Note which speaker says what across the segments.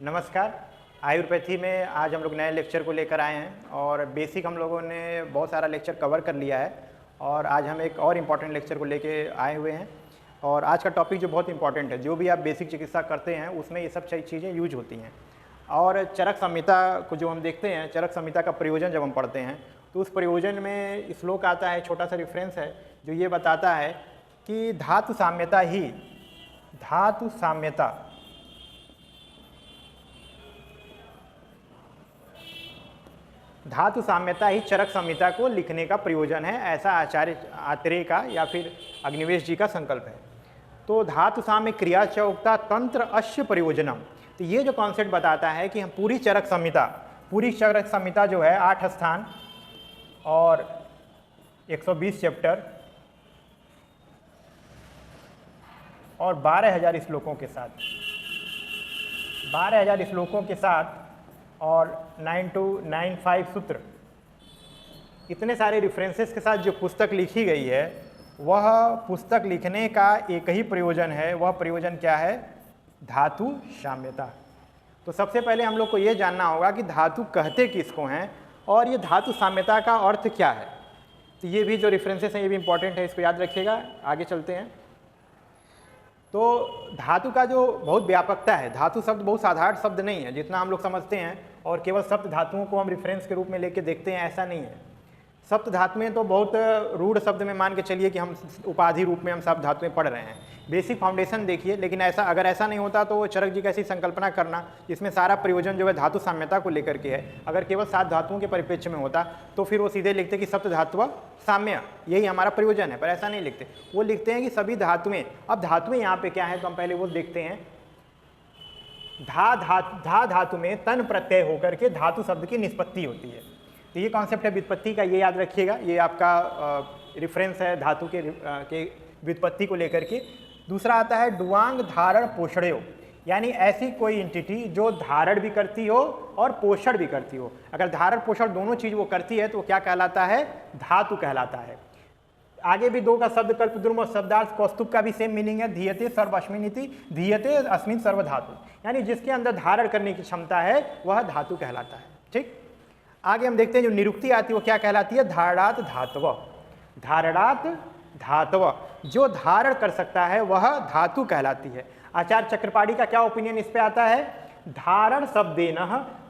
Speaker 1: नमस्कार। आयुर्वेदी में आज हम लोग नए लेक्चर को लेकर आए हैं और बेसिक हम लोगों ने बहुत सारा लेक्चर कवर कर लिया है और आज हम एक और इम्पॉर्टेंट लेक्चर को लेके आए हुए हैं। और आज का टॉपिक जो बहुत इंपॉर्टेंट है, जो भी आप बेसिक चिकित्सा करते हैं उसमें ये सब चीज़ें यूज होती हैं। और चरक संहिता को जो हम देखते हैं, चरक संहिता का प्रयोजन जब हम पढ़ते हैं तो उस प्रयोजन में श्लोक आता है, छोटा सा रेफरेंस है जो ये बताता है कि धातु साम्यता ही चरक संहिता को लिखने का प्रयोजन है, ऐसा आचार्य आत्रेय का या फिर अग्निवेश जी का संकल्प है। तो धातु साम्य क्रिया चौकता तंत्र अश्य प्रयोजनम, तो ये जो कॉन्सेप्ट बताता है कि हम पूरी चरक संहिता जो है 8 स्थान और 120 चैप्टर और 12,000 श्लोकों के साथ और 9295 सूत्र, इतने सारे रेफरेंसेस के साथ जो पुस्तक लिखी गई है, वह पुस्तक लिखने का एक ही प्रयोजन है। वह प्रयोजन क्या है? धातु साम्यता। तो सबसे पहले हम लोग को ये जानना होगा कि धातु कहते किसको हैं और ये धातु साम्यता का अर्थ क्या है। तो ये भी जो रेफरेंसेस हैं ये भी इंपॉर्टेंट है, इसको याद रखिएगा। आगे चलते हैं। तो धातु का जो बहुत व्यापकता है, धातु शब्द बहुत साधारण शब्द नहीं है जितना हम लोग समझते हैं और केवल सप्त धातुओं को हम रेफरेंस के रूप में लेके देखते हैं, ऐसा नहीं है। सप्त धातुएं तो बहुत रूढ़ शब्द में मान के चलिए कि हम उपाधि रूप में हम सप्त धातुएं पढ़ रहे हैं, बेसिक फाउंडेशन देखिए। लेकिन अगर ऐसा नहीं होता तो चरक जी कैसी संकल्पना करना जिसमें सारा प्रयोजन जो है धातु साम्यता को लेकर के है। अगर केवल 7 धातुओं के परिप्रेक्ष्य में होता तो फिर वो सीधे लिखते कि सप्त धातु साम्य, यही हमारा प्रयोजन है, पर ऐसा नहीं लिखते। वो लिखते हैं कि सभी धातुएं। अब धातुएं यहाँ पे क्या है तो हम पहले वो देखते हैं। धा धातु में तन प्रत्यय होकर के धातु शब्द की निष्पत्ति होती है। तो ये कॉन्सेप्ट है व्युत्पत्ति का, ये याद रखिएगा। ये आपका रेफरेंस है धातु के व्युत्पत्ति को लेकर के। दूसरा आता है डुआंग धारण पोषणयो, यानी ऐसी कोई एंटिटी जो धारण भी करती हो और पोषण भी करती हो। अगर धारण पोषण दोनों चीज वो करती है तो वो क्या कहलाता है? धातु कहलाता है। आगे भी 2 का शब्द कल्प द्रुम और शब्दार्थ कौस्तुभ का भी सेम मीनिंग है, धीयते सर्वस्मिनिति धीयते अस्मिन सर्वधातु, यानी जिसके अंदर धारण करने की क्षमता है वह धातु कहलाता है। ठीक, आगे हम देखते हैं जो निरुक्ति आती है वो क्या कहलाती है? धारणात धातव, जो धारण कर सकता है वह धातु कहलाती है। आचार्य चक्रपाणी का क्या ओपिनियन इस पे आता है? धारण शब्देन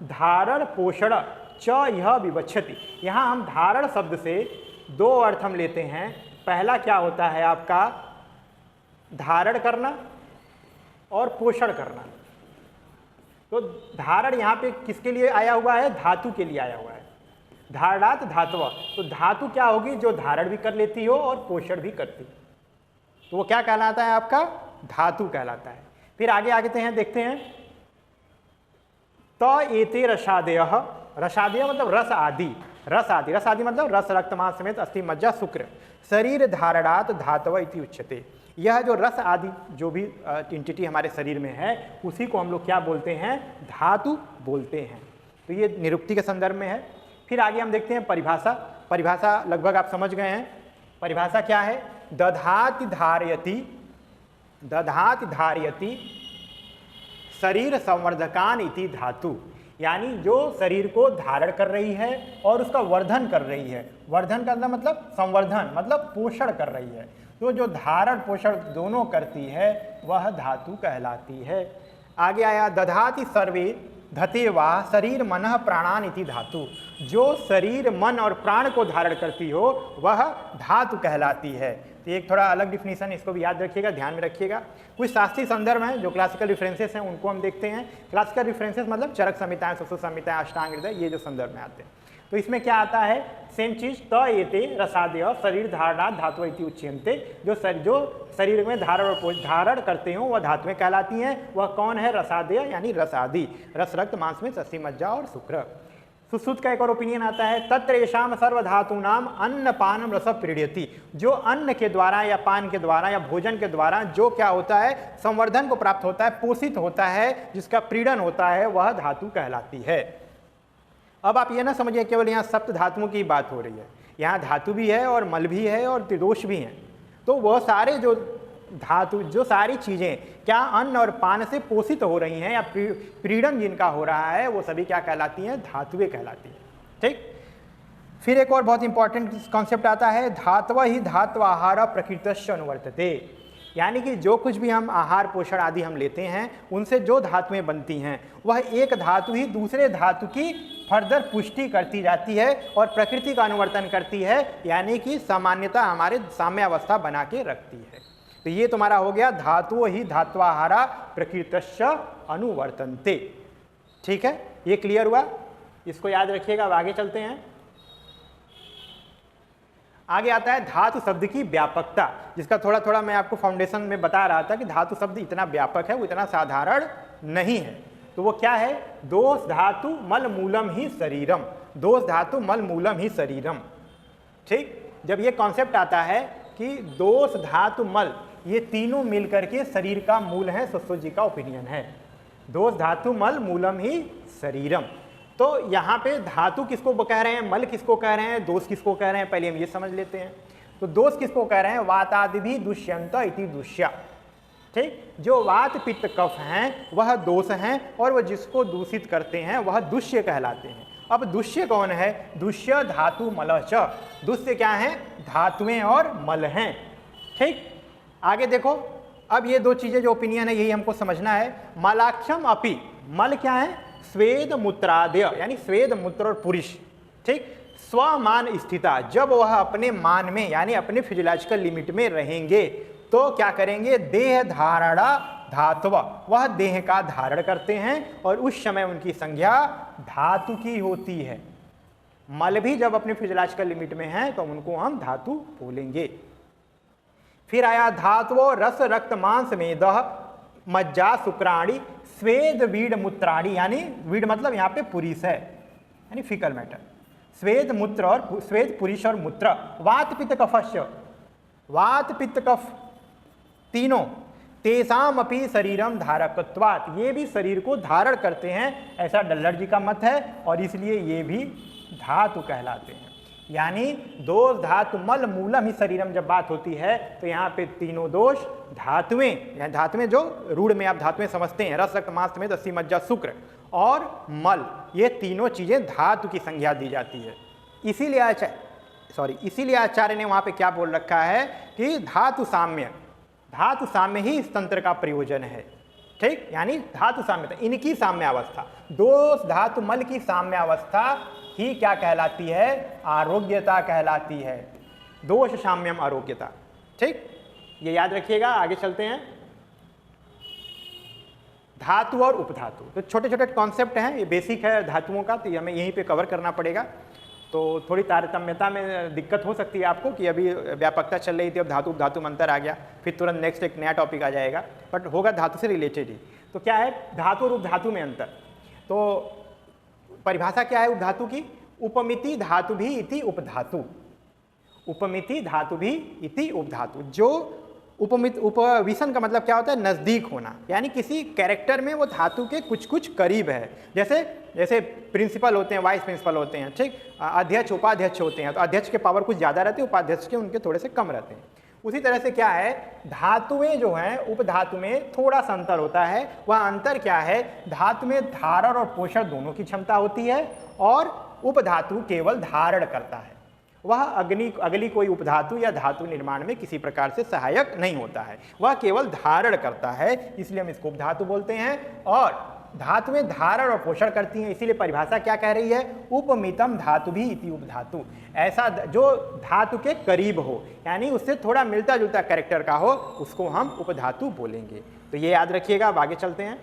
Speaker 1: धारण पोषण च यह विवक्षति। यहाँ हम धारण शब्द से 2 अर्थ हम लेते हैं। पहला क्या होता है आपका? धारण करना और पोषण करना। तो धारण यहाँ पे किसके लिए आया हुआ है? धातु के लिए आया हुआ है। धारणात धातव, तो धातु क्या होगी? जो धारण भी कर लेती हो और पोषण भी करती, तो वो क्या कहलाता है? आपका धातु कहलाता है। फिर आगे आते हैं, देखते हैं। तो एते रसादय, रसादय मतलब रस आदि मतलब रस रक्त मांस समेत अस्थि मज्जा शुक्र शरीर धारणात धातव इति उच्यते। यह जो रस आदि जो भी एंटिटी हमारे शरीर में है उसी को हम लोग क्या बोलते हैं? धातु बोलते हैं। तो ये निरुक्ति के संदर्भ में है। फिर आगे हम देखते हैं परिभाषा लगभग आप समझ गए हैं। परिभाषा क्या है? दधाति धारयति शरीर संवर्धकान इति धातु, यानी जो शरीर को धारण कर रही है और उसका वर्धन कर रही है। वर्धन करना मतलब संवर्धन, मतलब पोषण कर रही है। तो जो धारण पोषण दोनों करती है वह धातु कहलाती है। आगे आया दधाति सर्वे धतेवा शरीर मन प्राणान इति धातु, जो शरीर मन और प्राण को धारण करती हो वह धातु कहलाती है। तो एक थोड़ा अलग डिफिनीशन, इसको भी याद रखिएगा, ध्यान में रखिएगा। कुछ शास्त्रीय संदर्भ हैं जो क्लासिकल रेफरेंसेस हैं उनको हम देखते हैं। क्लासिकल रेफरेंसेस मतलब चरक संहिताएं, सुश्रुत संहिताएं, अष्टांग हृदय, ये जो संदर्भ में आते हैं। तो इसमें क्या आता है? सेम चीज, त एते रसादय शरीर धारणात धातु इति उच्यन्ते, जो शरीर में धारण करते हो वह धातुएं कहलाती हैं। वह कौन है? रसादय यानी रस आदि, रस रक्त मांस में अस्थि मज्जा और शुक्र। सुश्रुत का एक और ओपिनियन आता है, तत्र येषाम सर्वधातु नाम अन्न पानम रस प्रीड्यति, जो अन्न के द्वारा या पान के द्वारा या भोजन के द्वारा जो क्या होता है? संवर्धन को प्राप्त होता है, पोषित होता है, जिसका पीड़न होता है, वह धातु कहलाती है। अब आप ये ना समझिए केवल यहाँ सप्त धातुओं की बात हो रही है, यहाँ धातु भी है और मल भी है और त्रिदोष भी हैं। तो वह सारे जो धातु, जो सारी चीजें क्या अन्न और पान से पोषित हो रही हैं या प्रीडन जिनका हो रहा है, वो सभी क्या कहलाती हैं? धातुएं कहलाती हैं। ठीक, फिर एक और बहुत इंपॉर्टेंट कॉन्सेप्ट आता है, धातव ही धात्व आहार प्रकृतस्य अनुवर्तते, यानी कि जो कुछ भी हम आहार पोषण आदि हम लेते हैं उनसे जो धातुएं बनती हैं वह एक धातु ही दूसरे धातु की फर्दर पुष्टि करती जाती है और प्रकृति का अनुवर्तन करती है, यानी कि सामान्यता हमारे साम्य अवस्था बना के रखती है। तो ये तुम्हारा हो गया धातु ही धात्वाहारा प्रकृतस्य अनुवर्तन्ते। ठीक है, ये क्लियर हुआ, इसको याद रखिएगा। अब आगे चलते हैं। आगे आता है धातु शब्द की व्यापकता, जिसका थोड़ा थोड़ा मैं आपको फाउंडेशन में बता रहा था कि धातु शब्द इतना व्यापक है, वो इतना साधारण नहीं है। तो वो क्या है? दोष धातु मल मूलम ही शरीरम, दोष धातु मल मूलम ही शरीरम। ठीक, जब ये कॉन्सेप्ट आता है कि दोष धातु मल ये तीनों मिलकर के शरीर का मूल है, ससो जी का ओपिनियन है, दोष धातु मल मूलम ही शरीरम। तो यहाँ पे धातु किसको कह रहे हैं, मल किसको कह रहे हैं, दोष किसको कह रहे हैं, पहले हम ये समझ लेते हैं। तो दोष किसको कह रहे हैं? वातादि भी दुष्यंत इति दुष्या। ठीक, जो वात पित्त कफ हैं वह दोष हैं और वह जिसको दूषित करते हैं वह दुष्य कहलाते हैं। अब दुष्य कौन है? दुष्य धातु मलच, दुष्य क्या है? धातुएं और मल हैं। ठीक, आगे देखो, अब ये दो चीजें जो ओपिनियन है यही हमको समझना है। मलाक्षम अपि, मल क्या है? स्वेद मूत्रादय, यानी स्वेद मूत्र और पुरुष। ठीक, स्वमान स्थिता, जब वह अपने मान में यानी अपने फिजियोलॉजिकल लिमिट में रहेंगे तो क्या करेंगे? देह धारणा धातव, वह देह का धारण करते हैं और उस समय उनकी संज्ञा धातु की होती है। मल भी जब अपने फिजियोलॉजिकल लिमिट में है तो उनको हम धातु बोलेंगे। फिर आया धातुओ रस रक्त मांस मेदः मज्जा शुक्राणी स्वेद वीड मूत्राणी, यानी वीड मतलब यहाँ पे पुरुष है यानी फिकल मैटर, स्वेद मूत्र और स्वेद पुरुष और मूत्र, वात पित्त कफस्य, वात पित्त कफ तीनों, तेसाम अपि शरीरम धारकत्वात्, ये भी शरीर को धारण करते हैं, ऐसा डल्लर जी का मत है और इसलिए ये भी धातु कहलाते हैं। यानी दोष धातु मल मूलम ही शरीरम जब बात होती है तो यहाँ पे तीनों दोष धातुएं, या धातुएं जो रूढ़ में आप धातुएं समझते हैं, रस रक्त मांस में अस्थि मज्जा शुक्र और मल, ये तीनों चीजें धातु की संज्ञा दी जाती है। इसीलिए आचार्य ने वहां पे क्या बोल रखा है कि धातु साम्य ही इस तंत्र का प्रयोजन है। ठीक, यानी धातु साम्यता, इनकी साम्यावस्था, दोष धातु मल की साम्यावस्था ही क्या कहलाती है? आरोग्यता कहलाती है। दोष साम्यम आरोग्यता। ठीक, ये याद रखिएगा। आगे चलते हैं, धातु और उपधातु। तो छोटे छोटे कॉन्सेप्ट हैं, ये बेसिक है धातुओं का, तो हमें यहीं पे कवर करना पड़ेगा। तो थोड़ी तारतम्यता में दिक्कत हो सकती है आपको कि अभी व्यापकता चल रही थी, अब धातु उपधातु में अंतर आ गया, फिर तुरंत नेक्स्ट एक नया टॉपिक आ जाएगा, बट होगा धातु से रिलेटेड ही। तो क्या है धातु और उपधातु में अंतर? तो परिभाषा क्या है उपधातु की? उपमिति धातु भी इति उपधातु, उपमिति धातु भी इति उपधातु। जो उपविशन का मतलब क्या होता है? नजदीक होना, यानी किसी कैरेक्टर में वो धातु के कुछ कुछ करीब है। जैसे प्रिंसिपल होते हैं, वाइस प्रिंसिपल होते हैं, ठीक, अध्यक्ष उपाध्यक्ष होते हैं, तो अध्यक्ष के पावर कुछ ज़्यादा रहते हैं, उपाध्यक्ष के उनके थोड़े से कम रहते हैं। उसी तरह से क्या है, धातुएं जो हैं उपधातु में थोड़ा सा अंतर होता है। वह अंतर क्या है? धातु में धारण और पोषण दोनों की क्षमता होती है और उपधातु केवल धारण करता है। वह अगली कोई उपधातु या धातु निर्माण में किसी प्रकार से सहायक नहीं होता है, वह केवल धारण करता है, इसलिए हम इसको उपधातु बोलते हैं। और धातु में धारण और पोषण करती हैं, इसीलिए परिभाषा क्या कह रही है? उपमितम धातु भी इति उपधातु, ऐसा जो धातु के करीब हो, यानी उससे थोड़ा मिलता जुलता कैरेक्टर का हो, उसको हम उपधातु बोलेंगे। तो ये याद रखिएगा। अब आगे चलते हैं।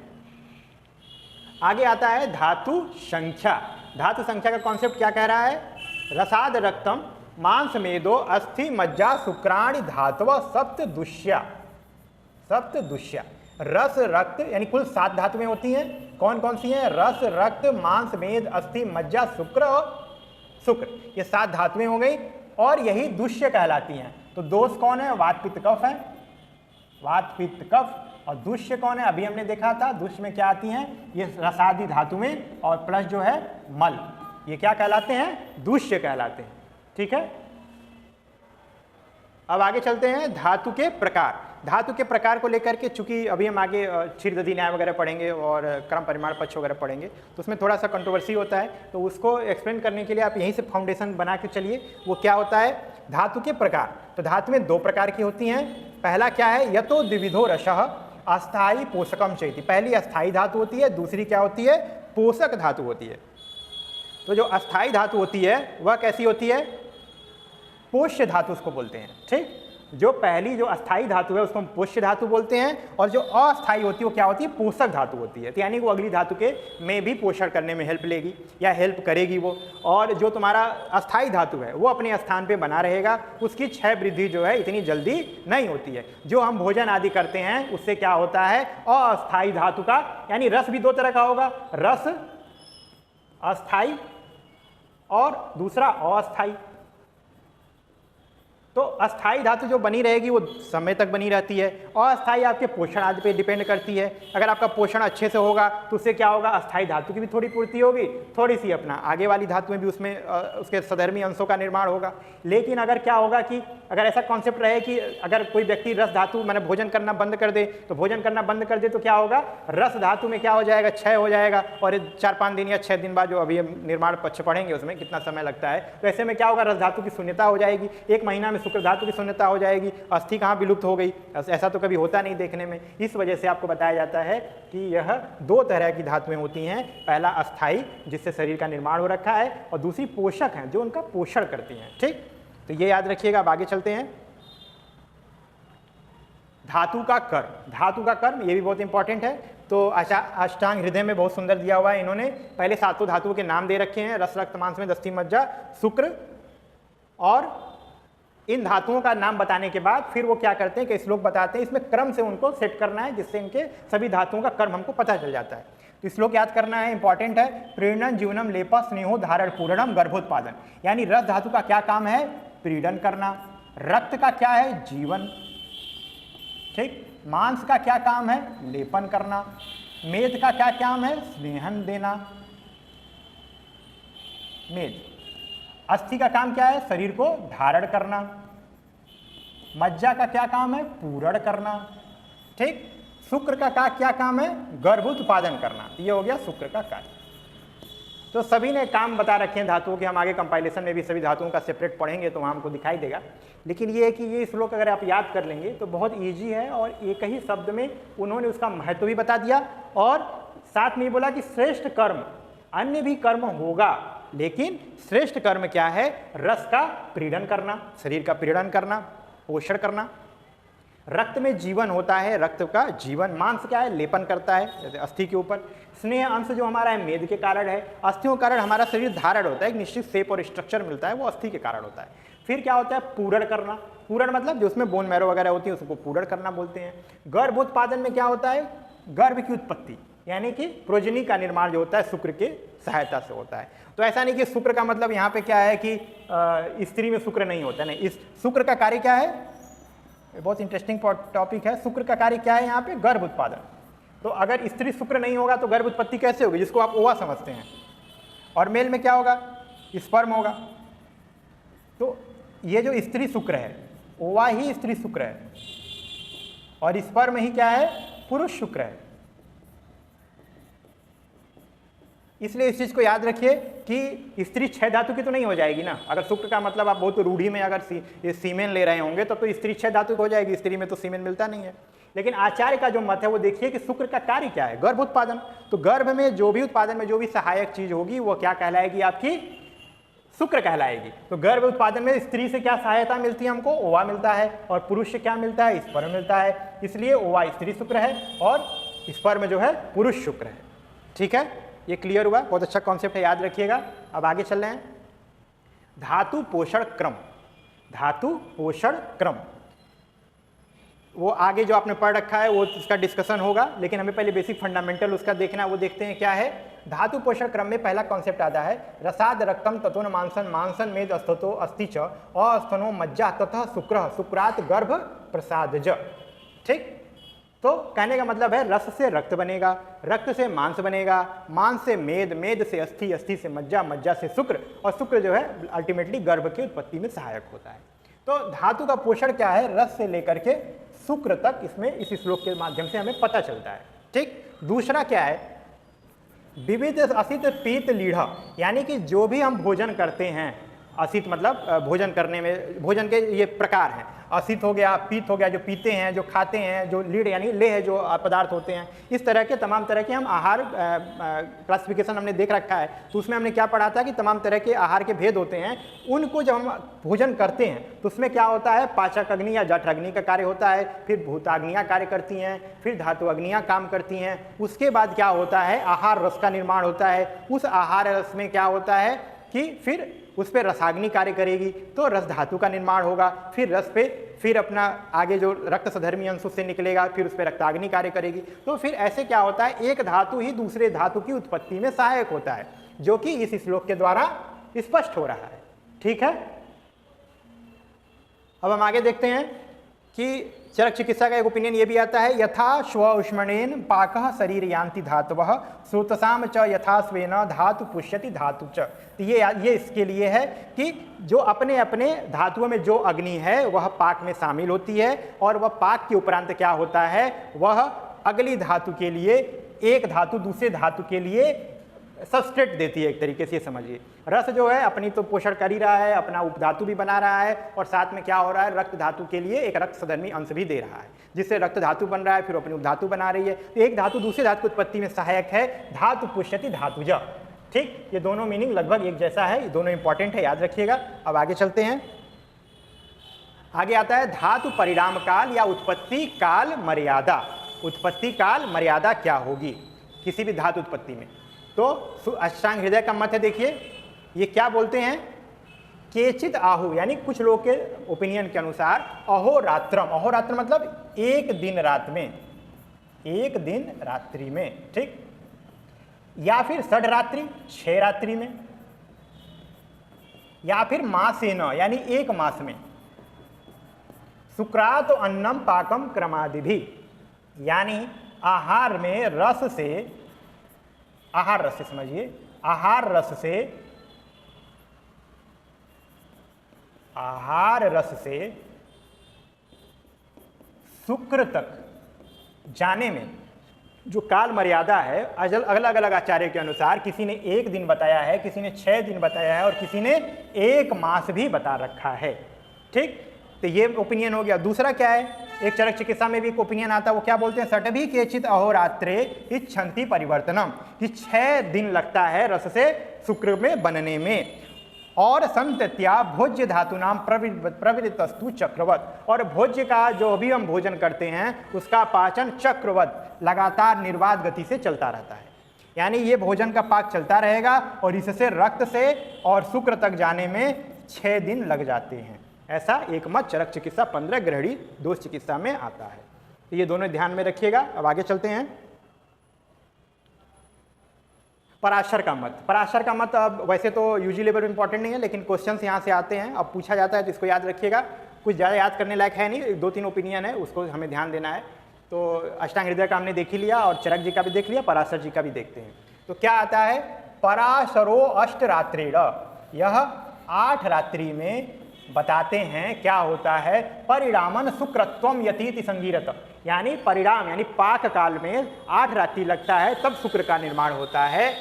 Speaker 1: आगे आता है धातु संख्या। धातु संख्या का कॉन्सेप्ट क्या कह रहा है? रसाद रक्तम मांस मेदो अस्थि मज्जा शुक्राणि धातव सप्त दुष्या, सप्त दुष्या। रस रक्त यानी कुल 7 धातुएं होती हैं। कौन कौन सी हैं? रस रक्त मांस मेद अस्थि मज्जा शुक्र और शुक्र, ये 7 धातुएं हो गई और यही दुष्य कहलाती हैं। तो दोष कौन है? वात पित्त कफ है, वात पित्त कफ। और दुष्य कौन है? अभी हमने देखा था दुष्य में क्या आती हैं? ये रसादि धातुएं और प्लस जो है मल, ये क्या कहलाते हैं? दुष्य कहलाते हैं। ठीक है, अब आगे चलते हैं धातु के प्रकार। धातु के प्रकार को लेकर के, चूंकि अभी हम आगे क्षीरदधि न्याय वगैरह पढ़ेंगे और क्रम परिमाण पक्ष वगैरह पढ़ेंगे, तो उसमें थोड़ा सा कंट्रोवर्सी होता है, तो उसको एक्सप्लेन करने के लिए आप यहीं से फाउंडेशन बना के चलिए। वो क्या होता है, धातु के प्रकार। तो धातु में 2 प्रकार की होती हैं। पहला क्या है, यतो द्विविधो रसः अस्थायी पोषकम चेति। पहली अस्थायी धातु होती है, दूसरी क्या होती है, पोषक धातु होती है। तो जो अस्थायी धातु होती है वह कैसी होती है, पोष्य धातु उसको बोलते हैं। ठीक, जो पहली जो अस्थायी धातु है उसको हम पोष्य धातु बोलते हैं, और जो अस्थायी होती है वो क्या होती है, पोषक धातु होती है। तो यानी वो अगली धातु के में भी पोषण करने में हेल्प लेगी या हेल्प करेगी वो। और जो तुम्हारा अस्थायी धातु है वो अपने स्थान पे बना रहेगा, उसकी क्षय वृद्धि जो है इतनी जल्दी नहीं होती है। जो हम भोजन आदि करते हैं उससे क्या होता है, अस्थायी धातु का, यानी रस भी 2 तरह का होगा, रस अस्थायी और दूसरा अस्थायी। तो अस्थायी धातु जो बनी रहेगी वो समय तक बनी रहती है, अस्थायी आपके पोषण आदि पे डिपेंड करती है। अगर आपका पोषण अच्छे से होगा तो उससे क्या होगा, अस्थायी धातु की भी थोड़ी पूर्ति होगी, थोड़ी सी अपना आगे वाली धातु में भी उसमें उसके सधर्मी अंशों का निर्माण होगा। लेकिन अगर क्या होगा कि अगर ऐसा कॉन्सेप्ट रहे कि अगर कोई व्यक्ति रस धातु मैंने भोजन करना बंद कर दे, तो भोजन करना बंद कर दे तो क्या होगा, रस धातु में क्या हो जाएगा, क्षय हो जाएगा। और 4-5 दिन या 6 दिन बाद जो अभी हम निर्माण पक्ष पढ़ेंगे उसमें कितना समय लगता है, तो ऐसे में क्या होगा, रस धातु की शून्यता हो जाएगी। 1 महीना में शुक्र धातु की शून्यता हो जाएगी, अस्थि कहाँ विलुप्त हो गई। ऐसा तो कभी होता नहीं देखने में। इस वजह से आपको बताया जाता है कि यह 2 तरह की धातुएं होती हैं, पहला अस्थायी जिससे शरीर का निर्माण हो रखा है, और दूसरी पोषक है जो उनका पोषण करती हैं। ठीक, तो ये याद रखिएगा। अब आगे चलते हैं। धातु का कर्म, धातु का कर्म ये भी बहुत इंपॉर्टेंट है। तो अष्टांग हृदय में बहुत सुंदर दिया हुआ है इन्होंने। पहले 7 धातुओं के नाम दे रखे हैं, रस रक्त मांस में दस्ती मज्जा शुक्र, और इन धातुओं का नाम बताने के बाद फिर वो क्या करते हैं कि श्लोक बताते हैं, इसमें क्रम से उनको सेट करना है जिससे इनके सभी धातुओं का कर्म हमको पता चल जाता है। तो श्लोक याद करना है, इंपॉर्टेंट है। प्रीणन जीवनम लेप स्नेहो धारण पूरणम गर्भोत्पादन। यानी रस धातु का क्या काम है, प्रीडन करना। रक्त का क्या है, जीवन। ठीक, मांस का क्या काम है, लेपन करना। मेद का क्या काम है, स्नेहन देना। मेद। अस्थि का काम क्या है, शरीर को धारण करना। मज्जा का क्या काम है, पूरण करना। ठीक, शुक्र का क्या काम है, गर्भोत्पादन करना। ये हो गया शुक्र का कार्य। तो सभी ने काम बता रखे हैं धातुओं के। हम आगे कंपाइलेशन में भी सभी धातुओं का सेपरेट पढ़ेंगे तो वहाँ हमको दिखाई देगा। लेकिन ये है कि ये श्लोक अगर आप याद कर लेंगे तो बहुत ईजी है, और एक ही शब्द में उन्होंने उसका महत्व भी बता दिया, और साथ में ये बोला कि श्रेष्ठ कर्म, अन्य भी कर्म होगा लेकिन श्रेष्ठ कर्म क्या है, रस का प्रीडन करना, शरीर का प्रीडन करना, पोषण करना। रक्त में जीवन होता है, रक्त का जीवन। मांस क्या है, लेपन करता है जैसे अस्थि के ऊपर। स्नेह अंश जो हमारा है मेद के कारण है। अस्थियों के कारण हमारा शरीर धारण होता है, एक निश्चित शेप और स्ट्रक्चर मिलता है, वो अस्थि के कारण होता है। फिर क्या होता है, पूरण करना। पूरण मतलब जो उसमें बोन मैरो वगैरह होती है उसको पूरण करना बोलते हैं। गर्भोत्पादन में क्या होता है, गर्भ की उत्पत्ति, यानी कि प्रोजनी का निर्माण जो होता है शुक्र के सहायता से होता है। तो ऐसा नहीं कि शुक्र का मतलब यहाँ पे क्या है कि स्त्री में शुक्र नहीं होता, नहीं। इस शुक्र का कार्य क्या है, बहुत इंटरेस्टिंग टॉपिक है। शुक्र का कार्य क्या है यहाँ पे, गर्भ उत्पादन। तो अगर स्त्री शुक्र नहीं होगा तो गर्भ उत्पत्ति कैसे होगी, जिसको आप ओवा समझते हैं। और मेल में क्या होगा, स्पर्म होगा। तो ये जो स्त्री शुक्र है, ओवा ही स्त्री शुक्र है, और स्पर्म ही क्या है, पुरुष शुक्र है। इसलिए इस चीज को याद रखिए कि स्त्री 6 धातु की तो नहीं हो जाएगी ना। अगर शुक्र का मतलब आप बहुत रूढ़ी में अगर ये सीमेन ले रहे होंगे तो स्त्री 6 धातु की हो जाएगी। स्त्री में तो सीमेन मिलता नहीं है। लेकिन आचार्य का जो मत है वो देखिए कि शुक्र का कार्य क्या है, गर्भ उत्पादन। तो गर्भ में जो भी उत्पादन में जो भी सहायक चीज होगी वो क्या कहलाएगी, आपकी शुक्र कहलाएगी। तो गर्भ उत्पादन में स्त्री से क्या सहायता मिलती है हमको, ओवा मिलता है, और पुरुष से क्या मिलता है, स्पर्म मिलता है। इसलिए ओवा स्त्री शुक्र है और स्पर्म जो है पुरुष शुक्र है। ठीक है, ये क्लियर हुआ, बहुत अच्छा कॉन्सेप्ट है, याद रखिएगा। अब आगे चल रहे हैं, धातु पोषण क्रम। धातु पोषण क्रम वो आगे जो आपने पढ़ रखा है वो इसका डिस्कशन होगा, लेकिन हमें पहले बेसिक फंडामेंटल उसका देखना है। वो देखते हैं क्या है। धातु पोषण क्रम में पहला कॉन्सेप्ट आता है, रसाद रक्तम ततो न मांसन, मांसन मेद अस्थतो अस्थि च अस्थनो मज्जा ततः शुक्र शुक्रात गर्भ प्रसादज। ठीक, तो कहने का मतलब है रस से रक्त बनेगा, रक्त से मांस बनेगा, मांस से मेद, मेद से अस्थि, अस्थि से मज्जा, मज्जा से शुक्र, और शुक्र जो है अल्टीमेटली गर्भ की उत्पत्ति में सहायक होता है। तो धातु का पोषण क्या है, रस से लेकर के शुक्र तक इसमें इस श्लोक के माध्यम से हमें पता चलता है। ठीक, दूसरा क्या है, विविध असित पीत लीढ़, यानी कि जो भी हम भोजन करते हैं, असित मतलब भोजन करने में भोजन के ये प्रकार हैं, असित हो गया, पीत हो गया जो पीते हैं, जो खाते हैं, जो लीढ़ यानी लेह जो पदार्थ होते हैं, इस तरह के तमाम तरह के हम आहार क्लासिफिकेशन हमने देख रखा है। तो उसमें हमने क्या पढ़ा था कि तमाम तरह के आहार के भेद होते हैं, उनको जब हम भोजन करते हैं तो उसमें क्या होता है, पाचक अग्नि या जठ अग्नि का कार्य होता है, फिर भूताग्नियाँ कार्य करती हैं, फिर धातु अग्नियाँ काम करती हैं, उसके बाद क्या होता है, आहार रस का निर्माण होता है। उस आहार रस में क्या होता है कि फिर उस पर रसाग्नि कार्य करेगी तो रस धातु का निर्माण होगा, फिर रस पे फिर अपना आगे जो रक्त सधर्मी अंश उससे निकलेगा, फिर उस पर रक्ताग्नि कार्य करेगी। तो फिर ऐसे क्या होता है, एक धातु ही दूसरे धातु की उत्पत्ति में सहायक होता है, जो कि इस श्लोक के द्वारा स्पष्ट हो रहा है। ठीक है, अब हम आगे देखते हैं कि चरक चिकित्सा का एक ओपिनियन ये भी आता है, यथा श्व उष्मणेन पाकः शरीर यान्ति धातवः श्रुतसाम च यथा स्वेन धातु पुष्यति धातु च। तो ये इसके लिए है कि जो अपने अपने धातुओं में जो अग्नि है वह पाक में शामिल होती है, और वह पाक के उपरांत क्या होता है, वह अगली धातु के लिए एक धातु दूसरे धातु के लिए सबस्ट्रेट देती है। एक तरीके से ये समझिए, रस जो है अपनी तो पोषण कर ही रहा है, अपना उपधातु भी बना रहा है, और साथ में क्या हो रहा है, रक्त धातु के लिए एक रक्त सधर्मी अंश भी दे रहा है, जिससे रक्त धातु बन रहा है, फिर अपनी उपधातु बना रही है। तो एक धातु दूसरे धातु की उत्पत्ति में सहायक है, धातु पुष्यति धातुज। ठीक, ये दोनों मीनिंग लगभग एक जैसा है, ये दोनों इंपॉर्टेंट है, याद रखिएगा। अब आगे चलते हैं, आगे आता है धातु परिणाम काल या उत्पत्ति काल मर्यादा। उत्पत्ति काल मर्यादा क्या होगी किसी भी धातु उत्पत्ति में, तो अष्टांग हृदय का मत है। देखिए ये क्या बोलते हैं, केचित आहु, यानी कुछ लोग के ओपिनियन के अनुसार अहोरात्रम, अहोरात्र मतलब एक दिन रात में, एक दिन रात्रि में, ठीक, या फिर षड्रात्रि 6 रात्रि में, या फिर मासेन यानी एक मास में, शुक्रात अन्नम पाकम क्रमादि भी, यानी आहार में रस से, आहार रस से समझिए, आहार रस से, आहार रस से शुक्र तक जाने में जो काल मर्यादा है, अलग अलग आचार्य के अनुसार किसी ने 1 दिन बताया है, किसी ने 6 दिन बताया है, और किसी ने 1 मास भी बता रखा है। ठीक, तो ये ओपिनियन हो गया। दूसरा क्या है, एक चरक चिकित्सा में भी एक ओपिनियन आता है, वो क्या बोलते हैं, सटभी केचित अहोरात्रे इच्छन्ति परिवर्तनम, कि 6 दिन लगता है रस से शुक्र में बनने में, और संतत्या भोज्य धातु नाम प्रवृत्तस्तु चक्रवत, और भोज्य का जो भी हम भोजन करते हैं उसका पाचन चक्रवत लगातार निर्बाध गति से चलता रहता है, यानी ये भोजन का पाक चलता रहेगा, और इससे रक्त से और शुक्र तक जाने में 6 दिन लग जाते हैं। ऐसा एक मत चरक चिकित्सा 15 ग्रहणी दोष चिकित्सा में आता है। तो ये दोनों ध्यान में रखिएगा। अब आगे चलते हैं, पराशर का मत। पराशर का मत अब वैसे तो यूजी लेवल में इंपॉर्टेंट नहीं है, लेकिन क्वेश्चंस यहाँ से आते हैं, अब पूछा जाता है, तो इसको याद रखिएगा। कुछ ज़्यादा याद करने लायक है नहीं, 2-3 ओपिनियन है, उसको हमें ध्यान देना है। तो अष्टांग हृदय का हमने देख ही लिया, और चरक जी का भी देख लिया, पराशर जी का भी देखते हैं। तो क्या आता है, पराशरो अष्टरात्रेण, यह 8 रात्रि में बताते हैं क्या होता है, परिणामन शुक्रत्वम यतीति संगीरत, यानी परिणाम यानी पाक काल में 8 रात्रि लगता है, तब शुक्र का निर्माण होता है।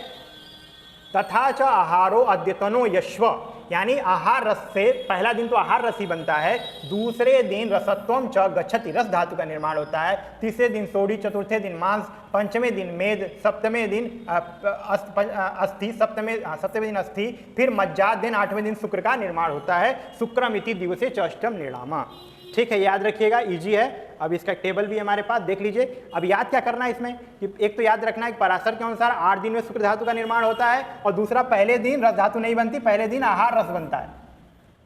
Speaker 1: तथा च आहारो अद्यतनो यश्व, यानी आहार रस से पहला दिन तो आहार रस ही बनता है, दूसरे दिन रसत्वम च गच्छति, रस धातु का निर्माण होता है, तीसरे दिन सोडी, चतुर्थे दिन मांस, पंचमें दिन मेद, सप्तमें दिन अस्थि, सप्तमें दिन अस्थि, फिर मज्जा दिन, 8वें दिन शुक्र का निर्माण होता है। शुक्रम इति दिवसे च अष्टम निर्णामा। ठीक है, याद रखिएगा, इजी है। अब इसका टेबल भी हमारे पास देख लीजिए। अब याद क्या करना है इसमें, कि एक तो याद रखना है कि पराशर के अनुसार 8 दिन में शुक्र धातु का निर्माण होता है, और दूसरा पहले दिन रस धातु नहीं बनती, पहले दिन आहार रस बनता है।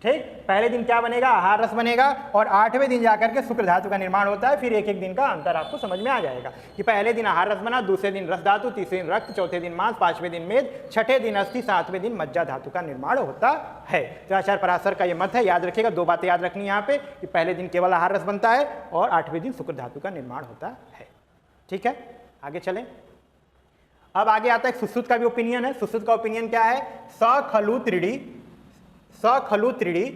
Speaker 1: ठीक, पहले दिन क्या बनेगा, आहार रस बनेगा, और 8वें दिन जाकर के शुक्र धातु का निर्माण होता है। फिर एक एक दिन का अंतर आपको समझ में आ जाएगा कि पहले दिन आहार रस बना, दूसरे दिन रस धातु, तीसरे दिन रक्त, चौथे दिन मांस, 5वें दिन मेद, 6ठे दिन अस्थि, 7वें दिन मज्जा धातु का निर्माण होता है। तो आचार्य पराशर का ये मत है, याद रखिएगा। 2 बातें याद रखनी यहाँ पे, कि पहले दिन केवल आहार रस बनता है, और 8वें दिन शुक्र धातु का निर्माण होता है। ठीक है, आगे चलें। अब आगे आता है सुश्रुत का भी ओपिनियन है। सुश्रुत का ओपिनियन क्या है, स खलु त्रिड़ी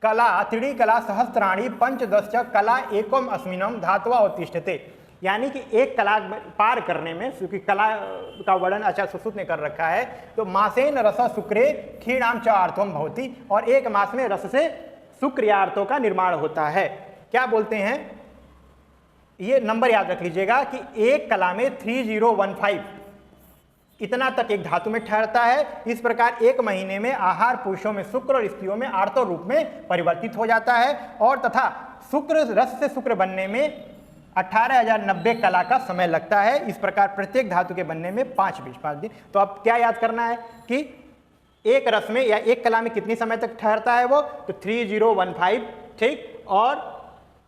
Speaker 1: कला त्रीणी कला सहस्त्राणी पंचदश च कला एकम अस्मिनम धातवा उत्तिष्ठते, यानी कि एक कला पार करने में, क्योंकि कला का वर्णन आचार्य सुश्रुत ने कर रखा है, तो मासेन रस शुक्रे क्षीणाम च आर्थम भवति, और एक मास में रस से शुक्र या आर्थों का निर्माण होता है। क्या बोलते हैं, ये नंबर याद रख लीजिएगा कि एक कला में 3015 इतना तक एक धातु में ठहरता है। इस प्रकार एक महीने में आहार पुरुषों में शुक्र और स्त्रियों में आर्थो रूप में परिवर्तित हो जाता है, और तथा शुक्र रस से शुक्र बनने में 18,090 कला का समय लगता है। इस प्रकार प्रत्येक धातु के बनने में 5 दिन। तो अब क्या याद करना है कि एक रस में या एक कला में कितनी समय तक ठहरता है वो, तो 3015, ठीक, और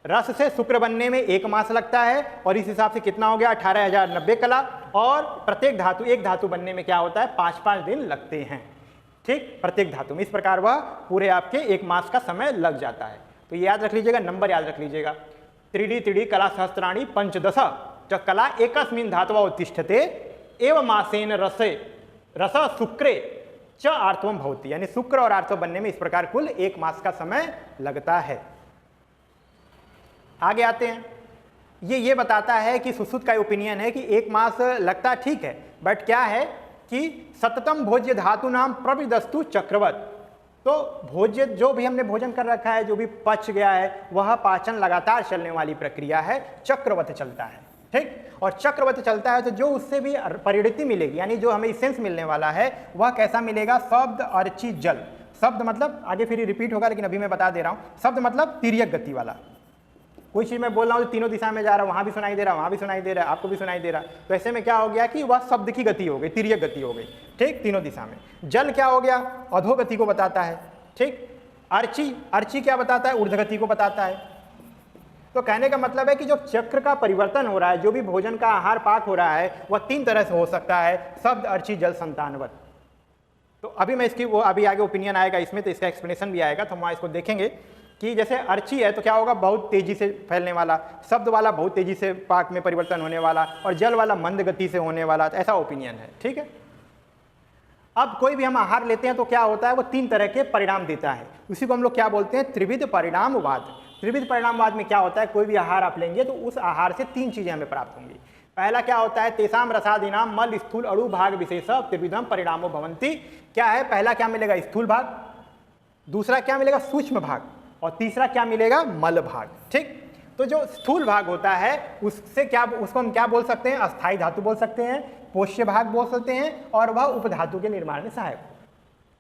Speaker 1: रस से शुक्र बनने में 1 मास लगता है, और इस हिसाब से कितना हो गया 18,090 कला, और प्रत्येक धातु एक धातु बनने में क्या होता है 5-5 दिन लगते हैं, ठीक, प्रत्येक धातु में। इस प्रकार वह पूरे आपके 1 मास का समय लग जाता है। तो ये याद रख लीजिएगा, नंबर याद रख लीजिएगा, त्रीणी कला सहस्त्राणी पंचदश च कला एकस्मिन् धातवा उत्तिष्ठते एवं मासेन रस शुक्रे च आर्थवम भवति, यानी शुक्र और आर्थव बनने में इस प्रकार कुल 1 मास का समय लगता है। आगे आते हैं, ये बताता है कि सुश्रुत का ओपिनियन है कि 1 मास लगता ठीक है, बट क्या है कि सततम भोज्य धातु नाम प्रविदस्तु चक्रवत, तो भोज्य जो भी हमने भोजन कर रखा है, जो भी पच गया है, वह पाचन लगातार चलने वाली प्रक्रिया है, चक्रवत चलता है, ठीक, और चक्रवत चलता है तो जो उससे भी परिणति मिलेगी, यानी जो हमें इसेंस मिलने वाला है वह कैसा मिलेगा, शब्द अर्ची जल। शब्द मतलब आगे फिर रिपीट होगा, लेकिन अभी मैं बता दे रहा हूँ, शब्द मतलब तिर्यक गति वाला। कोई चीज़ मैं बोल रहा हूँ तो तीनों दिशा में जा रहा है, वहाँ भी सुनाई दे रहा है, वहाँ भी सुनाई दे रहा है, आपको भी सुनाई दे रहा है, तो ऐसे में क्या हो गया कि वह शब्द की गति हो गई, तिर्यक गति हो गई, ठीक, तीनों दिशा में। जल क्या हो गया, अधोगति को बताता है, ठीक। अर्ची क्या बताता है, ऊर्ध्वगति को बताता है। तो कहने का मतलब है कि जो चक्र का परिवर्तन हो रहा है, जो भी भोजन का आहार पाक हो रहा है, वह 3 तरह से हो सकता है, शब्द अर्ची जल संतानवत। तो अभी मैं इसकी वो अभी आगे ओपिनियन आएगा इसमें, तो इसका एक्सप्लेनेशन भी आएगा, तो हम वहाँ इसको देखेंगे कि जैसे अर्ची है तो क्या होगा, बहुत तेजी से फैलने वाला, शब्द वाला बहुत तेजी से पाक में परिवर्तन होने वाला, और जल वाला मंद गति से होने वाला, तो ऐसा ओपिनियन है, ठीक है। अब कोई भी हम आहार लेते हैं तो क्या होता है, वो 3 तरह के परिणाम देता है, उसी को हम लोग क्या बोलते हैं, त्रिविध परिणामवाद। त्रिविध परिणामवाद में क्या होता है, कोई भी आहार आप लेंगे तो उस आहार से 3 चीजें हमें प्राप्त होंगी। पहला क्या होता है, तेसाम रसादीनाम मल स्थूल अणु भाग विशेष त्रिविधम परिणामो भवंती। क्या है, पहला क्या मिलेगा, स्थूल भाग, दूसरा क्या मिलेगा, सूक्ष्म भाग, और तीसरा क्या मिलेगा, मल भाग, ठीक। तो जो स्थूल भाग होता है उससे क्या, उसको हम क्या बोल सकते हैं, अस्थायी धातु बोल सकते हैं, पोष्य भाग बोल सकते हैं, और वह उपधातु के निर्माण में सहायक हो,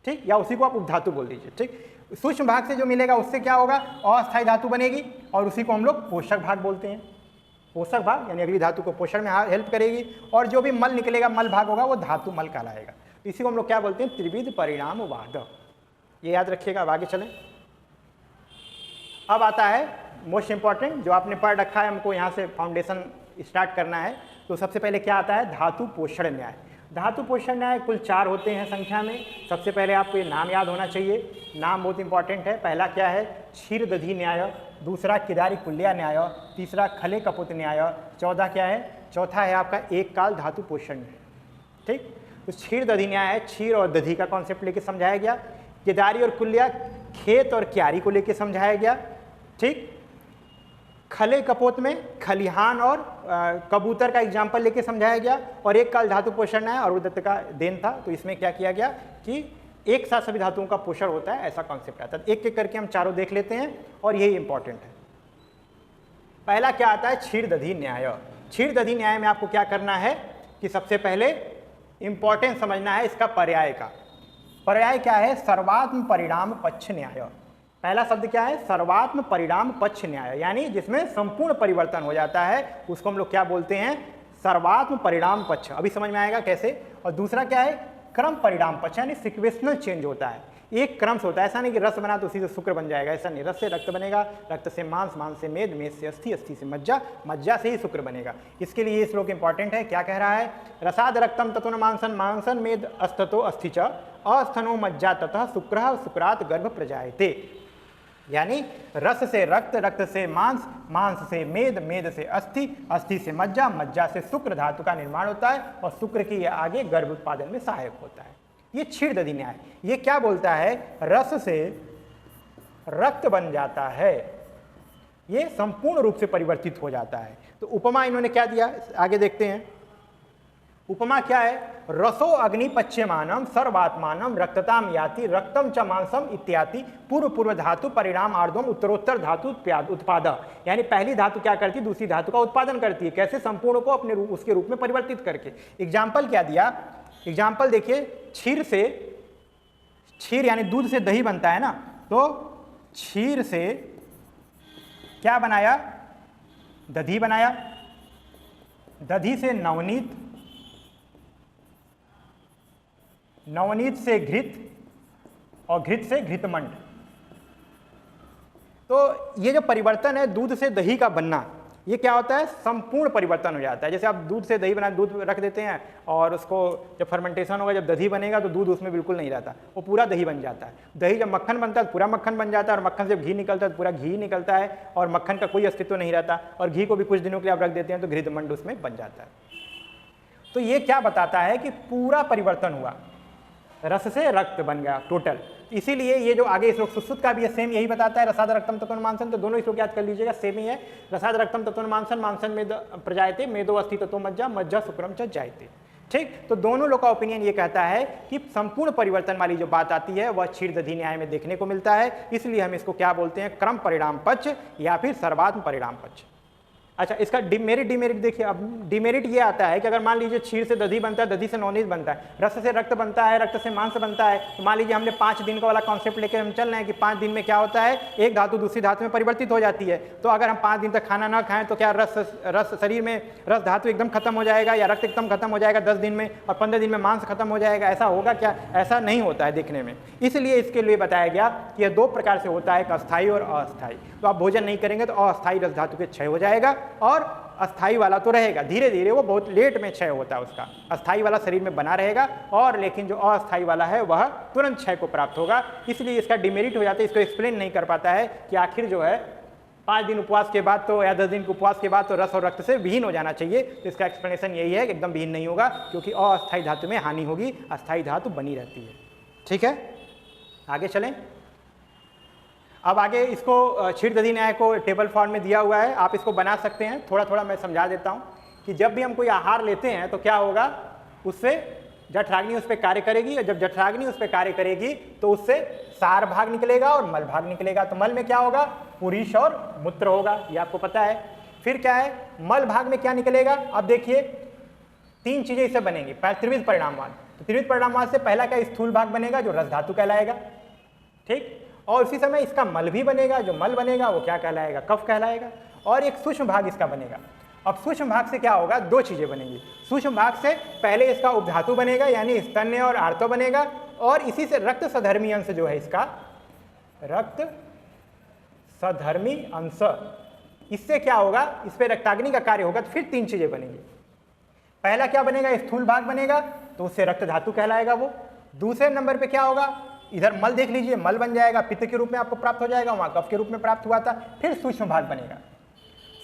Speaker 1: ठीक, या उसी को आप उपधातु बोल दीजिए, ठीक। सूक्ष्म भाग से जो मिलेगा उससे क्या होगा, अस्थायी धातु बनेगी, और उसी को हम लोग पोषक भाग बोलते हैं। पोषक भाग यानी अगली धातु को पोषण में हेल्प करेगी, और जो भी मल निकलेगा, मल भाग होगा, वो धातु मल कहलाएगा। इसी को हम लोग क्या बोलते हैं, त्रिविध परिणामवाद। ये याद रखिएगा। अब आगे चलें। अब आता है मोस्ट इंपॉर्टेंट, जो आपने पढ़ रखा है, हमको यहाँ से फाउंडेशन स्टार्ट करना है। तो सबसे पहले क्या आता है, धातु पोषण न्याय। धातु पोषण न्याय कुल 4 होते हैं संख्या में। सबसे पहले आपको ये नाम याद होना चाहिए, नाम बहुत इंपॉर्टेंट है। पहला क्या है, क्षीर दधी न्याय, दूसरा किदारी कुल्या न्याय, तीसरा खले कपुत न्याय, चौथा है आपका एक काल धातु पोषण न्याय, ठीक। तो क्षीर दधी न्याय है, क्षीर और दधी का कॉन्सेप्ट लेके समझाया गया। किदारी और कुल्या खेत और क्यारी को लेके समझाया गया, ठीक। खले कपोत में खलिहान और कबूतर का एग्जाम्पल लेके समझाया गया। और एक काल धातु पोषण है और दत्त का देन था, तो इसमें क्या किया गया कि एक साथ सभी धातुओं का पोषण होता है, ऐसा कॉन्सेप्ट आता है। एक एक करके हम चारों देख लेते हैं और यही इंपॉर्टेंट है। पहला क्या आता है, क्षीर दधी न्याय। क्षीर दधी न्याय में आपको क्या करना है कि सबसे पहले इंपॉर्टेंट समझना है इसका पर्याय का। पर्याय क्या है, सर्वात्म परिणाम पक्ष न्याय। पहला शब्द क्या है, सर्वात्म परिणाम पक्ष न्याय, यानी जिसमें संपूर्ण परिवर्तन हो जाता है, उसको हम लोग क्या बोलते हैं, सर्वात्म परिणाम पक्ष। अभी समझ में आएगा कैसे। और दूसरा क्या है, क्रम परिणाम पक्ष, यानी सिक्वेशनल चेंज होता है, एक क्रम से होता है। ऐसा नहीं कि रस बना तो उसी से शुक्र बन जाएगा, ऐसा नहीं। रस से रक्त बनेगा, रक्त से मांस, मांस से मेद, मेद से अस्थि, अस्थि से मज्जा, मज्जा से ही शुक्र बनेगा। इसके लिए ये श्लोक इंपॉर्टेंट है। क्या कह रहा है, रसाद रक्तम ततो न मांसन, मांसन मेद अस्ततो अस्थि च, अस्थनो मज्जा ततः शुक्रः, शुक्रात् गर्भ प्रजायते। यानी रस से रक्त, रक्त से मांस, मांस से मेद, मेद से अस्थि, अस्थि से मज्जा, मज्जा से शुक्र धातु का निर्माण होता है, और शुक्र की आगे गर्भ उत्पादन में सहायक होता है। ये क्षीर दधी न्याय। ये क्या बोलता है, रक्त बन जाता है, ये संपूर्ण रूप से परिवर्तित हो जाता है। तो उपमा इन्होंने क्या दिया, आगे देखते हैं। उपमा क्या है, रसो अग्नि पच्यमानम सर्वात्मानम रक्तताम याति रक्तम च मांसम इत्यादि पूर्व पूर्व धातु परिणाम आर्धम उत्तरोत्तर धातु उत्पाद। यानी पहली धातु क्या करती है, दूसरी धातु का उत्पादन करती है। कैसे, संपूर्ण को अपने रूप, उसके रूप में परिवर्तित करके। एग्जाम्पल क्या दिया, एग्जाम्पल देखिए, क्षीर से, क्षीर यानी दूध से दही बनता है ना, तो क्षीर से क्या बनाया, दधी बनाया, दधी से नवनीत, नवनीत से घृत और घृत से घृतमंड। तो ये जो परिवर्तन है दूध से दही का बनना, ये क्या होता है, संपूर्ण परिवर्तन हो जाता है। जैसे आप दूध से दही बना, दूध रख देते हैं और उसको जब फर्मेंटेशन होगा, जब दही बनेगा तो दूध उसमें बिल्कुल नहीं रहता, वो पूरा दही बन जाता है। दही जब मक्खन बनता है तो पूरा मक्खन बन जाता है, और मक्खन से जब घी निकलता है तो पूरा घी निकलता है, और मक्खन का कोई अस्तित्व नहीं रहता, और घी को भी कुछ दिनों के लिए आप रख देते हैं तो घृतमंड उसमें बन जाता है। तो ये क्या बताता है कि पूरा परिवर्तन हुआ, रस से रक्त बन गया टोटल। इसीलिए ये जो आगे श्लोक सुश्रुत का भी है, सेम यही बताता है, रसाद रक्तम तत्वन मांसन। तो दोनों श्लोक याद कर लीजिएगा, सेम ही है। रसाद रक्तम तत्वन मांसन, मांसन में प्रजायते, मेदो अस्थि तत्व मज्जा, मज्जा शुक्रम च जायते। ठीक, तो दोनों लोग का ओपिनियन ये कहता है कि संपूर्ण परिवर्तन वाली जो बात आती है वह क्षीर दधी न्याय में देखने को मिलता है। इसलिए हम इसको क्या बोलते हैं, क्रम परिणाम पक्ष या फिर सर्वात्म परिणाम पक्ष। अच्छा, इसका डिमेरिट, डिमेरिट देखिए। अब डिमेरिट ये आता है कि अगर मान लीजिए क्षीर से दधी बनता है, दधी से नवनीत बनता है, रस से रक्त बनता है, रक्त से मांस बनता है, तो मान लीजिए हमने 5 दिन का वाला कॉन्सेप्ट लेके हम चल रहे हैं कि 5 दिन में क्या होता है, एक धातु दूसरी धातु में परिवर्तित हो जाती है। तो अगर हम 5 दिन तक खाना ना खाएं तो क्या रस शरीर में रस धातु एकदम खत्म हो जाएगा, या रक्त एकदम खत्म हो जाएगा 10 दिन में, और 15 दिन में मांस खत्म हो जाएगा? ऐसा होगा क्या? ऐसा नहीं होता है देखने में। इसलिए इसके लिए बताया गया कि यह 2 प्रकार से होता है, एक अस्थायी और अस्थायी। तो आप भोजन नहीं करेंगे तो अस्थायी रस धातु के क्षय हो जाएगा, और अस्थाई वाला तो रहेगा, धीरे धीरे वो बहुत लेट में क्षय होता है उसका। अस्थाई वाला शरीर में बना रहेगा, और लेकिन जो अस्थाई वाला है वह तुरंत क्षय को प्राप्त होगा। इसलिए इसका डिमेरिट हो जाता है। इसको एक्सप्लेन नहीं कर पाता है कि आखिर जो है 5 दिन उपवास के बाद तो, या 10 दिन के उपवास के बाद तो रस और रक्त से विहीन हो जाना चाहिए। तो इसका एक्सप्लेनेशन यही है कि एकदम विहीन नहीं होगा, क्योंकि अस्थाई धातु में हानि होगी, अस्थाई धातु बनी रहती है। ठीक है, आगे चलें। अब आगे इसको क्षीर दधी न्याय को टेबल फॉर्म में दिया हुआ है, आप इसको बना सकते हैं। थोड़ा थोड़ा मैं समझा देता हूं कि जब भी हम कोई आहार लेते हैं तो क्या होगा, उससे जठराग्नि उस पर कार्य करेगी, और जब जठराग्नि उस पर कार्य करेगी तो उससे सार भाग निकलेगा और मल भाग निकलेगा। तो मल में क्या होगा, पुरीश और मूत्र होगा, ये आपको पता है। फिर क्या है, मल भाग में क्या निकलेगा, अब देखिए 3 चीजें इससे बनेंगी। त्रिविध परिणामवाद, तो त्रिविध परिणामवाद से पहला क्या, स्थूल भाग बनेगा जो रस धातु कहलाएगा। ठीक, और उसी समय इसका मल भी बनेगा, जो मल बनेगा वो क्या कहलाएगा, कफ कहलाएगा। और एक सूक्ष्म भाग इसका बनेगा। अब सूक्ष्म भाग से क्या होगा, 2 चीजें बनेंगी। सूक्ष्म भाग से पहले इसका उपधातु बनेगा, यानी स्तन्य और आर्तो बनेगा, और इसी से रक्त सधर्मी अंश जो है इसका, रक्त सधर्मी अंश, इससे क्या होगा, इस पर रक्ताग्नि का कार्य होगा। तो फिर 3 चीजें बनेंगी। पहला क्या बनेगा, स्थूल भाग बनेगा, तो उससे रक्त धातु कहलाएगा वो। दूसरे नंबर पे क्या होगा, इधर मल देख लीजिए, मल बन जाएगा, पित्त के रूप में आपको प्राप्त हो जाएगा, वहां कफ के रूप में प्राप्त हुआ था। फिर सूक्ष्म भाग बनेगा।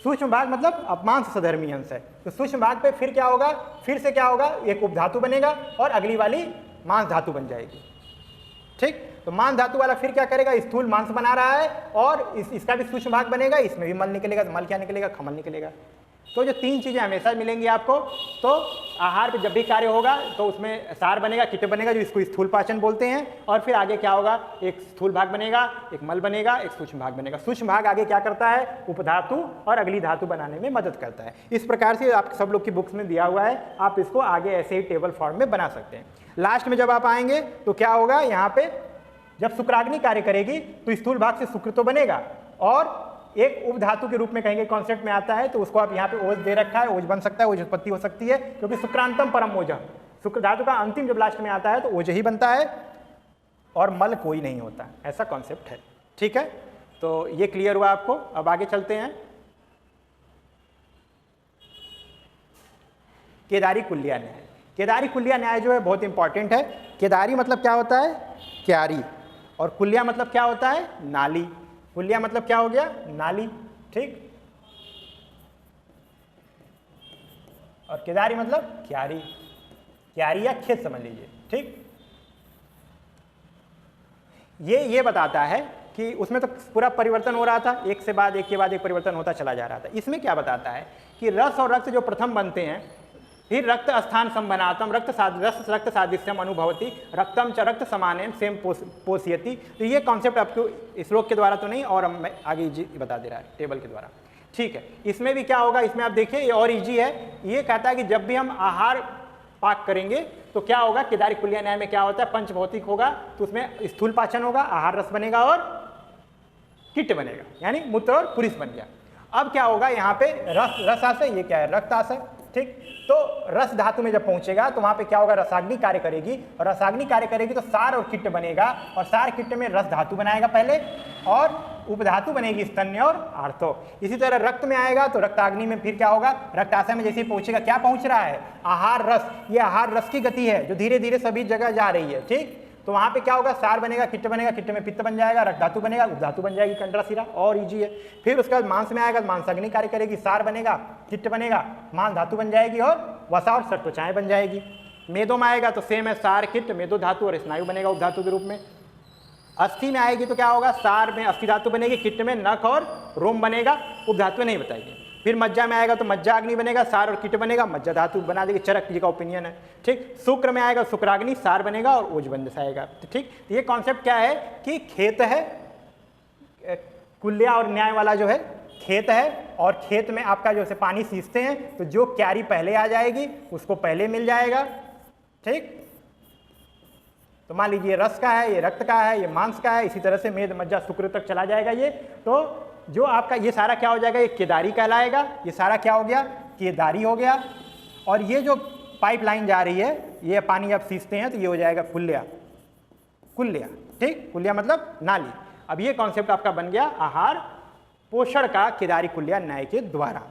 Speaker 1: सूक्ष्म भाग मतलब अपमांस सधर्मी अंश है। तो सूक्ष्म भाग पे फिर क्या होगा, फिर से क्या होगा, एक उपधातु बनेगा और अगली वाली मांस धातु बन जाएगी। ठीक, तो मांस धातु वाला फिर क्या करेगा, स्थूल मांस बना रहा है, और इसका भी सूक्ष्म भाग बनेगा, इसमें भी मल निकलेगा। तो मल क्या निकलेगा, खमल निकलेगा। तो जो 3 चीजें हमेशा मिलेंगी आपको। तो आहार पे जब भी कार्य होगा तो उसमें सार बनेगा, कीट बनेगा, जो इसको स्थूल पाचन बोलते हैं। और फिर आगे क्या होगा, एक स्थूल भाग बनेगा, एक मल बनेगा, एक सूक्ष्म भाग बनेगा। सूक्ष्म भाग आगे क्या करता है, उपधातु और अगली धातु बनाने में मदद करता है। इस प्रकार से आप सब लोग की बुक्स में दिया हुआ है, आप इसको आगे ऐसे ही टेबल फॉर्म में बना सकते हैं। लास्ट में जब आप आएंगे तो क्या होगा, यहाँ पे जब शुक्राग्नि कार्य करेगी तो स्थूल भाग से शुक्र तो बनेगा, और एक उपधातु के रूप में कहेंगे कॉन्सेप्ट में आता है, तो उसको आप यहाँ पे ओज दे रखा है, ओज बन सकता है, ओज उत्पत्ति हो सकती है, क्योंकि शुक्रांतम परम ओज, शुक्र धातु का अंतिम जब लास्ट में आता है तो ओज ही बनता है, और मल कोई नहीं होता, ऐसा कॉन्सेप्ट है। ठीक है, तो ये क्लियर हुआ आपको। अब आगे चलते हैं। केदारी कुल्या न्याय। केदारी कुल्या न्याय जो है बहुत इंपॉर्टेंट है। केदारी मतलब क्या होता है, क्यारी, और कुल्या मतलब क्या होता है, नाली। कुल्या मतलब क्या हो गया, नाली। ठीक, और केदारी मतलब क्यारी, क्यारी या खेत समझ लीजिए। ठीक, ये बताता है कि उसमें तो पूरा परिवर्तन हो रहा था, एक से बाद एक के बाद एक परिवर्तन होता चला जा रहा था। इसमें क्या बताता है कि रस और रक्त जो प्रथम बनते हैं, फिर रक्त स्थान संबनातम रक्त सादृश्यम अनुभवती रक्तम च रक्त समानेन सेम पोषयति। तो ये कॉन्सेप्ट आपको श्लोक के द्वारा तो नहीं, और मैं आगे जी बता दे रहा है टेबल के द्वारा। ठीक है, इसमें भी क्या होगा, इसमें आप देखिए ये और इजी है। ये कहता है कि जब भी हम आहार पाक करेंगे तो क्या होगा, केदारी कुल्या न्याय में क्या होता है, पंचभौतिक होगा, तो उसमें स्थूल पाचन होगा, आहार रस बनेगा और किट बनेगा, यानी मूत्र और पुरुष बन गया। अब क्या होगा, यहाँ पे रसाशय, ये क्या है, रक्ताशय। ठीक, तो रस धातु में जब पहुंचेगा तो वहां पे क्या होगा, रसाग्नि कार्य करेगी, और रसाग्नि कार्य करेगी तो सार और किट बनेगा, और सार किट में रस धातु बनाएगा पहले, और उपधातु बनेगी स्तन्य और आर्थो। इसी तरह रक्त में आएगा तो रक्ताग्नि में फिर क्या होगा, रक्ताशय में जैसे पहुंचेगा, क्या पहुंच रहा है, आहार रस। ये आहार रस की गति है जो धीरे धीरे सभी जगह जा रही है। ठीक, तो वहां पे क्या होगा, सार बनेगा, किट बनेगा, किट में पित्त बन जाएगा, रक्त धातु बनेगा, उपधातु बन जाएगी कंडराशिरा, और इजी है। फिर उसके बाद मांस में आएगा, मांसाग्नि कार्य करेगी, सार बनेगा, किट बनेगा, मांस धातु बन जाएगी, और वसा और सत्वचाएं बन जाएगी। मेदों में आएगा तो सेम है, सार किट मेदो धातु और स्नायु बनेगा उपधातु के रूप में। अस्थि में आएगी तो क्या होगा, सार में अस्थि धातु बनेगी, किट में नख और रोम बनेगा, उपधातु नहीं बताएगी। फिर मज्जा में आएगा तो मज्जा अग्नि बनेगा, सार और किट बनेगा, मज्जा धातु बना देगी, चरक जी का ओपिनियन है। ठीक, शुक्र में आएगा शुक्राग्नि, सार बनेगा और ओज बन जाएगा। ठीक, ये कॉन्सेप्ट क्या है कि खेत है, कुल्या और न्याय वाला जो है खेत है, और खेत में आपका जो है पानी सींचते हैं तो जो क्यारी पहले आ जाएगी उसको पहले मिल जाएगा। ठीक, तो मान लीजिए रस का है, ये रक्त का है, ये मांस का है, इसी तरह से मेद मज्जा शुक्र तक चला जाएगा। ये तो जो आपका ये सारा क्या हो जाएगा, ये केदारी कहलाएगा। ये सारा क्या हो गया, केदारी हो गया। और ये जो पाइपलाइन जा रही है, ये पानी जब सींचते हैं तो ये हो जाएगा कुल्या। कुल्या, ठीक, कुल्या मतलब नाली। अब ये कॉन्सेप्ट आपका बन गया आहार पोषण का केदारी कुल्या न्याय के द्वारा।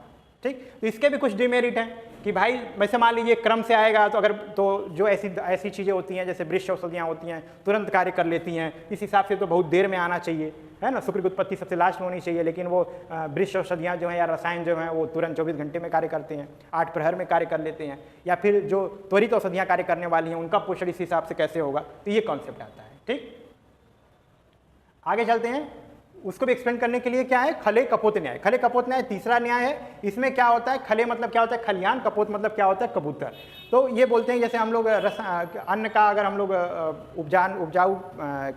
Speaker 1: ठीक, तो इसके भी कुछ डिमेरिट हैं कि भाई वैसे मान लीजिए क्रम से आएगा तो अगर तो जो ऐसी चीज़ें होती हैं जैसे वृक्ष औषधियाँ होती हैं तुरंत कार्य कर लेती हैं, इस हिसाब से तो बहुत देर में आना चाहिए, है ना। शुक्र की उत्पत्ति सबसे लास्ट में होनी चाहिए, लेकिन वो वृक्ष औषधियाँ जो हैं या रसायन जो हैं वो तुरंत 24 घंटे में कार्य करते हैं, 8 प्रहर में कार्य कर लेते हैं। या फिर जो त्वरित औषधियाँ कार्य करने वाली हैं उनका पोषण इस हिसाब से कैसे होगा, तो ये कॉन्सेप्ट आता है। ठीक, आगे चलते हैं। उसको भी एक्सप्लेन करने के लिए क्या है, खले कपोत न्याय। खले कपोत न्याय तीसरा न्याय है। इसमें क्या होता है, खले मतलब क्या होता है खलियान, कपोत मतलब क्या होता है कबूतर। तो ये बोलते हैं जैसे हम लोग अन्न का अगर हम लोग उपजाऊ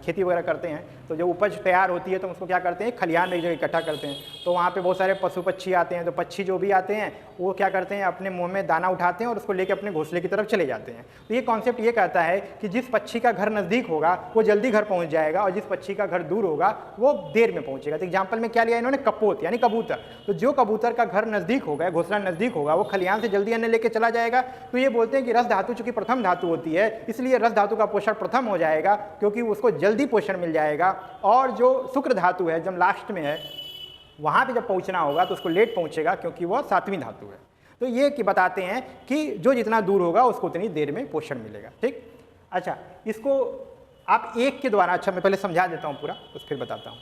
Speaker 1: खेती वगैरह करते हैं तो जो उपज तैयार होती है तो उसको क्या करते हैं, खलियान में एक जगह इकट्ठा करते हैं। तो वहाँ पे बहुत सारे पशु पक्षी आते हैं, तो पक्षी जो भी आते हैं वो क्या करते हैं, अपने मुँह में दाना उठाते हैं और उसको लेकर अपने घोंसले की तरफ चले जाते हैं। तो ये कॉन्सेप्ट ये कहता है कि जिस पक्षी का घर नज़दीक होगा वो जल्दी घर पहुँच जाएगा, और जिस पक्षी का घर दूर होगा वो देर में पहुँचेगा। तो एग्जाम्पल में क्या लिया इन्होंने, कपोत यानी कबूतर। तो जो कबूतर का घर नज़दीक होगा, घोंसला नज़दीक होगा, वो खलियान से जल्दी अन्न लेके चला जाएगा। तो ये बोलते हैं कि रस धातु चूंकि प्रथम धातु होती है, इसलिए रस धातु का पोषण प्रथम हो जाएगा क्योंकि उसको जल्दी पोषण मिल जाएगा। और जो शुक्र धातु है जब लास्ट में है वहाँ पे जब पहुँचना होगा तो उसको लेट पहुँचेगा क्योंकि वह सातवीं धातु है। तो ये कि बताते हैं कि जो जितना दूर होगा उसको उतनी देर में पोषण मिलेगा। ठीक, अच्छा इसको आप एक के द्वारा, अच्छा मैं पहले समझा देता हूँ पूरा, उसको फिर बताता हूँ।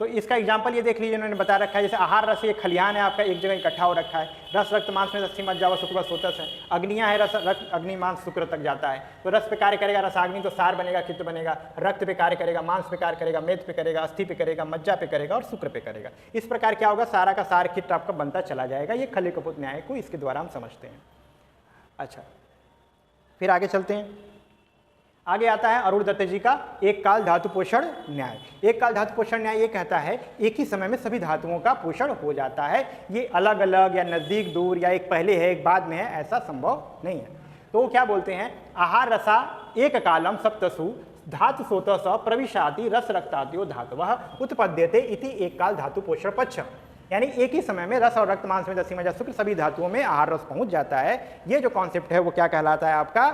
Speaker 1: तो इसका एग्जाम्पल ये देख लीजिए, इन्होंने बता रखा है जैसे आहार रस, ये खलियान है आपका, एक जगह इकट्ठा हो रखा है। रस रक्त मांस में रस्सी मज्जा व शुक्र सोतस है। अग्नियाँ है, रस रक्त अग्नि मांस शुक्र तक जाता है। तो रस पे कार्य करेगा रसाग्नि, तो सार बनेगा, कित्त बनेगा। रक्त पे कार्य करेगा, मांस पे कार्य करेगा, मेद पे करेगा, अस्थि पे करेगा, मज्जा पे करेगा और शुक्र पे करेगा। इस प्रकार क्या होगा, सारा का सार किट आपका बनता चला जाएगा। ये खले कपोत न्याय को इसके द्वारा हम समझते हैं। अच्छा फिर आगे चलते हैं। आगे आता है अरुण दत्त जी का एक काल धातु पोषण न्याय। एक काल धातु पोषण न्याय ये कहता है एक ही समय में सभी धातुओं का पोषण हो जाता है। ये अलग अलग या नज़दीक दूर या एक पहले है एक बाद में है, ऐसा संभव नहीं है। तो वो क्या बोलते हैं, आहार रसा एक कालम सप्तसु धातु सोतस प्रविशाति रस रक्ताद्यो धातवः उत्पद्यते इति एक काल धातु पोषण पक्ष। यानी एक ही समय में रस और रक्त मांस में दसी मज्जा शुक्र सभी धातुओं में आहार रस पहुंच जाता है। ये जो कॉन्सेप्ट है वो क्या कहलाता है आपका,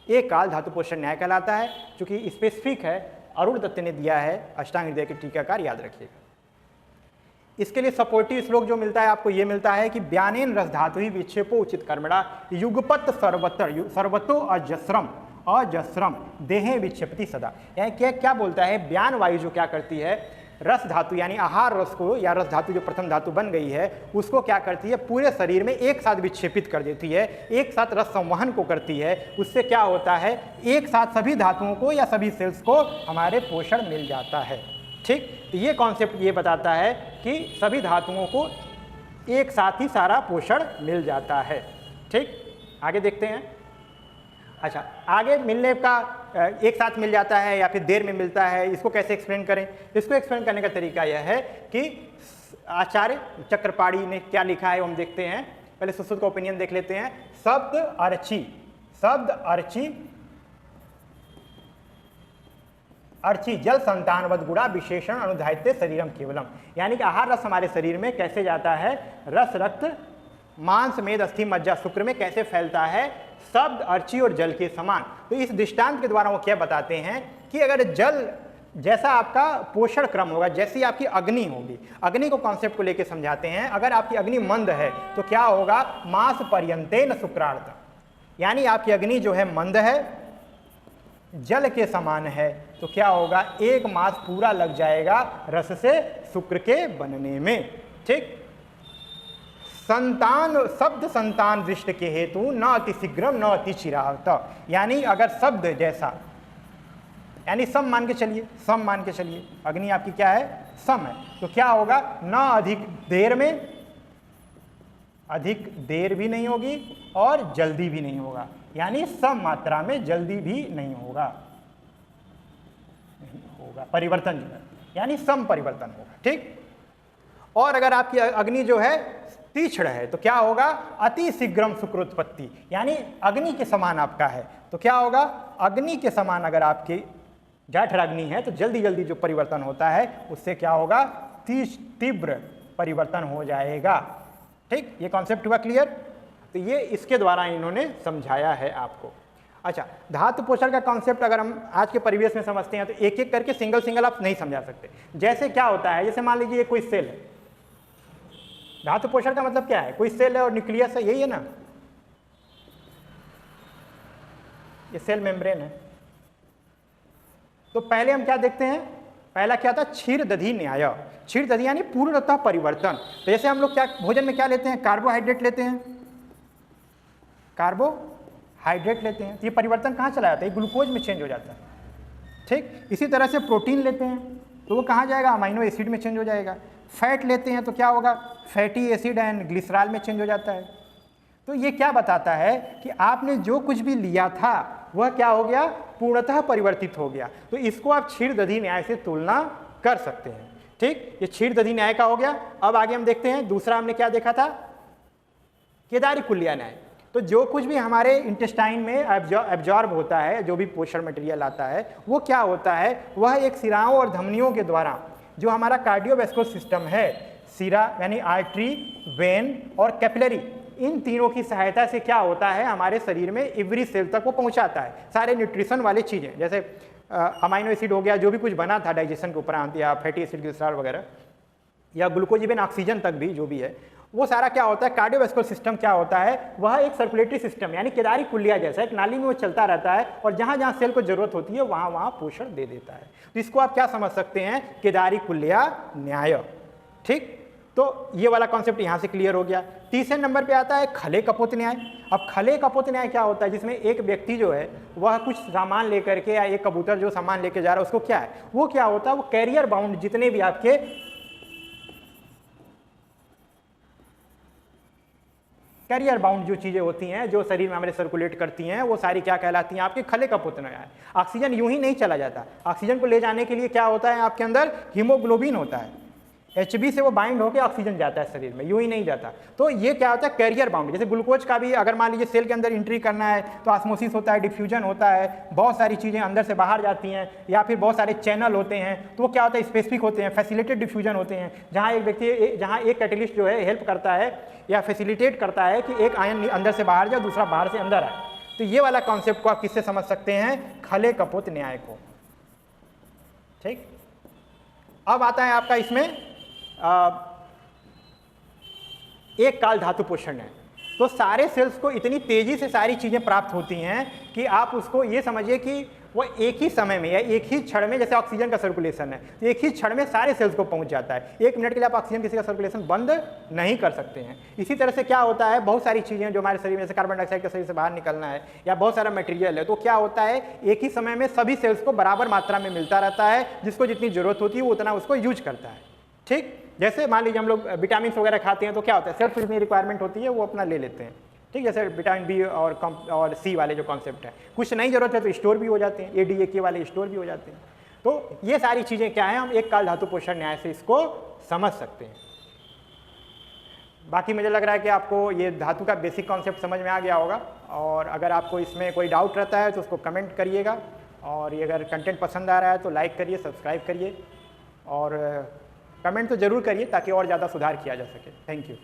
Speaker 1: एक काल धातु पोषण न्याय कहलाता है। चूंकि स्पेसिफिक है, अरुण दत्त ने दिया है, अष्टांग हृदय के टीकाकार, याद रखिएगा। इसके लिए सपोर्टिव श्लोक जो मिलता है आपको ये मिलता है कि ब्यानेन रस धातु ही विक्षेपो उचित कर्मणा युगपत सर्वतो अजस्रम अजस्रम देहे विक्षेपति सदा। यानी क्या बोलता है, ब्यान वायु जो क्या करती है, रस धातु यानी आहार रस को या रस धातु जो प्रथम धातु बन गई है उसको क्या करती है, पूरे शरीर में एक साथ विक्षेपित कर देती है, एक साथ रस संवहन को करती है। उससे क्या होता है, एक साथ सभी धातुओं को या सभी सेल्स को हमारे पोषण मिल जाता है। ठीक, तो ये कॉन्सेप्ट ये बताता है कि सभी धातुओं को एक साथ ही सारा पोषण मिल जाता है। ठीक, आगे देखते हैं। अच्छा, आगे मिलने का एक साथ मिल जाता है या फिर देर में मिलता है, इसको कैसे एक्सप्लेन करें? इसको एक्सप्लेन करने का तरीका यह है कि आचार्य चक्रपाणी ने क्या लिखा है वो हम देखते हैं। पहले सुश्रुत का ओपिनियन देख लेते हैं। शब्द अर्ची जल संतानवद गुणा विशेषण अनुधायित्य शरीरम केवलम, यानी कि आहार रस हमारे शरीर में कैसे जाता है, रस रक्त मांस मेद अस्थि मज्जा शुक्र में कैसे फैलता है, शब्द अर्ची और जल के समान। तो इस दृष्टांत के द्वारा वो क्या बताते हैं कि अगर जल जैसा आपका पोषण क्रम होगा, जैसी आपकी अग्नि होगी, अग्नि को कॉन्सेप्ट को लेकर समझाते हैं। अगर आपकी अग्नि मंद है तो क्या होगा, मास पर्यंतेन शुक्रार्थ, यानी आपकी अग्नि जो है मंद है, जल के समान है, तो क्या होगा, एक मास पूरा लग जाएगा रस से शुक्र के बनने में। ठीक, संतान शब्द संतान दृष्ट के हेतु न अति शीघ्रम न अति चिरावत, यानी अगर शब्द जैसा, यानी सम मान के चलिए, सम मान के चलिए, अग्नि आपकी क्या है, सम है, तो क्या होगा, न अधिक देर में, अधिक देर भी नहीं होगी और जल्दी भी नहीं होगा, यानी सम मात्रा में जल्दी भी नहीं होगा, परिवर्तन यानी सम परिवर्तन होगा। ठीक, और अगर आपकी अग्नि जो है तीक्ष्ण है तो क्या होगा, अति शीघ्रम शुक्रोत्पत्ति, यानी अग्नि के समान आपका है, तो क्या होगा, अग्नि के समान अगर आपकी जठर अग्नि है तो जल्दी जल्दी जो परिवर्तन होता है उससे क्या होगा, तीव्र परिवर्तन हो जाएगा। ठीक, ये कॉन्सेप्ट हुआ क्लियर? तो ये इसके द्वारा इन्होंने समझाया है आपको। अच्छा, धातु पोषण का कॉन्सेप्ट अगर हम आज के परिवेश में समझते हैं तो एक एक करके सिंगल सिंगल आप नहीं समझा सकते। जैसे क्या होता है, जैसे मान लीजिए कोई सेल है, धातु पोषण का मतलब क्या है, कोई सेल है और न्यूक्लियस है, यही है ना, ये सेल मेम्ब्रेन है। तो पहले हम क्या देखते हैं, पहला क्या था, क्षीर दधि न्याय, क्षीर दधि यानी पूर्णतः परिवर्तन। तो जैसे हम लोग क्या भोजन में क्या लेते हैं, कार्बोहाइड्रेट लेते हैं, कार्बोहाइड्रेट लेते हैं, तो ये परिवर्तन कहाँ चला जाता है, ग्लूकोज में चेंज हो जाता है। ठीक, इसी तरह से प्रोटीन लेते हैं तो वो कहाँ जाएगा, अमाइनो एसिड में चेंज हो जाएगा। फैट लेते हैं तो क्या होगा, फैटी एसिड एंड ग्लिसरॉल में चेंज हो जाता है। तो ये क्या बताता है कि आपने जो कुछ भी लिया था वह क्या हो गया, पूर्णतः परिवर्तित हो गया। तो इसको आप क्षीर दधि न्याय से तुलना कर सकते हैं। ठीक, ये क्षीर दधि न्याय का हो गया। अब आगे हम देखते हैं, दूसरा हमने क्या देखा था, केदारी कुल्या न्याय। तो जो कुछ भी हमारे इंटेस्टाइन में एब्जॉर्ब होता है, जो भी पोषण मटेरियल आता है, वो क्या होता है, वह एक सिराओं और धमनियों के द्वारा, जो हमारा कार्डियोवैस्कुलर सिस्टम है, सिरा यानी आर्टरी, वेन और कैपिलरी, इन तीनों की सहायता से क्या होता है, हमारे शरीर में एवरी सेल तक वो पहुंचाता है सारे न्यूट्रिशन वाली चीज़ें, जैसे अमाइनो एसिड हो गया, जो भी कुछ बना था डाइजेशन के उपरांत, या फैटी एसिड ग्लिसरॉल वगैरह, या ग्लूकोज इवन ऑक्सीजन तक भी जो भी है, वो सारा क्या होता है, कार्डियोवैस्कुलर सिस्टम क्या होता है, वह एक सर्कुलेटरी सिस्टम यानी केदारी कुल्लिया जैसा एक नाली में वो चलता रहता है और जहाँ जहाँ सेल को जरूरत होती है वहाँ वहाँ पोषण दे देता है। तो इसको आप क्या समझ सकते हैं, केदारी कुल्लिया न्याय। ठीक, तो ये वाला कॉन्सेप्ट यहाँ से क्लियर हो गया। तीसरे नंबर पे आता है खले कपोत न्याय। अब खले कपोत न्याय क्या होता है, जिसमें एक व्यक्ति जो है वह कुछ सामान लेकर के, या एक कबूतर जो सामान लेके जा रहा है उसको क्या है, वो क्या होता है, वो कैरियर बाउंड जितने भी आपके कैरियर बाउंड जो चीज़ें होती हैं जो शरीर में हमारे सर्कुलेट करती हैं, वो सारी क्या कहलाती हैं, आपके खले कपोत न्याय। ऑक्सीजन यूं ही नहीं चला जाता, ऑक्सीजन को ले जाने के लिए क्या होता है, आपके अंदर हीमोग्लोबिन होता है, Hb से वो बाइंड होकर ऑक्सीजन जाता है शरीर में, यूं ही नहीं जाता। तो ये क्या होता है, कैरियर बाउंड। जैसे ग्लूकोज का भी अगर मान लीजिए सेल के अंदर एंट्री करना है तो ऑस्मोसिस होता है, डिफ्यूजन होता है, बहुत सारी चीज़ें अंदर से बाहर जाती हैं, या फिर बहुत सारे चैनल होते हैं, तो वो क्या होता है, स्पेसिफिक होते हैं, फैसिलिटेड डिफ्यूजन होते हैं, जहाँ एक व्यक्ति, जहाँ एक कैटलिस्ट जो है हेल्प करता है या फैसिलिटेट करता है कि एक आयन अंदर से बाहर जाए, दूसरा बाहर से अंदर आए। तो ये वाला कॉन्सेप्ट को आप किससे समझ सकते हैं, खले कपोत न्याय को। ठीक, अब आता है आपका इसमें एक काल धातु पोषण है। तो सारे सेल्स को इतनी तेजी से सारी चीज़ें प्राप्त होती हैं कि आप उसको ये समझिए कि वो एक ही समय में या एक ही क्षण में, जैसे ऑक्सीजन का सर्कुलेशन है, तो एक ही क्षण में सारे सेल्स को पहुंच जाता है। 1 मिनट के लिए आप ऑक्सीजन किसी का सर्कुलेशन बंद नहीं कर सकते हैं। इसी तरह से क्या होता है, बहुत सारी चीज़ें जो हमारे शरीर में, जैसे कार्बन डाइऑक्साइड का शरीर से बाहर निकलना है या बहुत सारा मटेरियल है, तो क्या होता है, एक ही समय में सभी सेल्स को बराबर मात्रा में मिलता रहता है, जिसको जितनी जरूरत होती है वो उतना उसको यूज करता है। ठीक, जैसे मान लीजिए हम लोग विटामिन वगैरह खाते हैं तो क्या होता है, सेल्फ जितनी रिक्वायरमेंट होती है वो अपना ले लेते हैं। ठीक, जैसे विटामिन बी और सी वाले जो कॉन्सेप्ट है, कुछ नहीं जरूरत है तो स्टोर भी हो जाते हैं, ADA वाले स्टोर भी हो जाते हैं। तो ये सारी चीज़ें क्या है, हम एक काल धातु पोषण न्याय से इसको समझ सकते हैं। बाकी मुझे लग रहा है कि आपको ये धातु का बेसिक कॉन्सेप्ट समझ में आ गया होगा, और अगर आपको इसमें कोई डाउट रहता है तो उसको कमेंट करिएगा, और ये अगर कंटेंट पसंद आ रहा है तो लाइक करिए, सब्सक्राइब करिए, और कमेंट तो ज़रूर करिए ताकि और ज़्यादा सुधार किया जा सके। Thank you.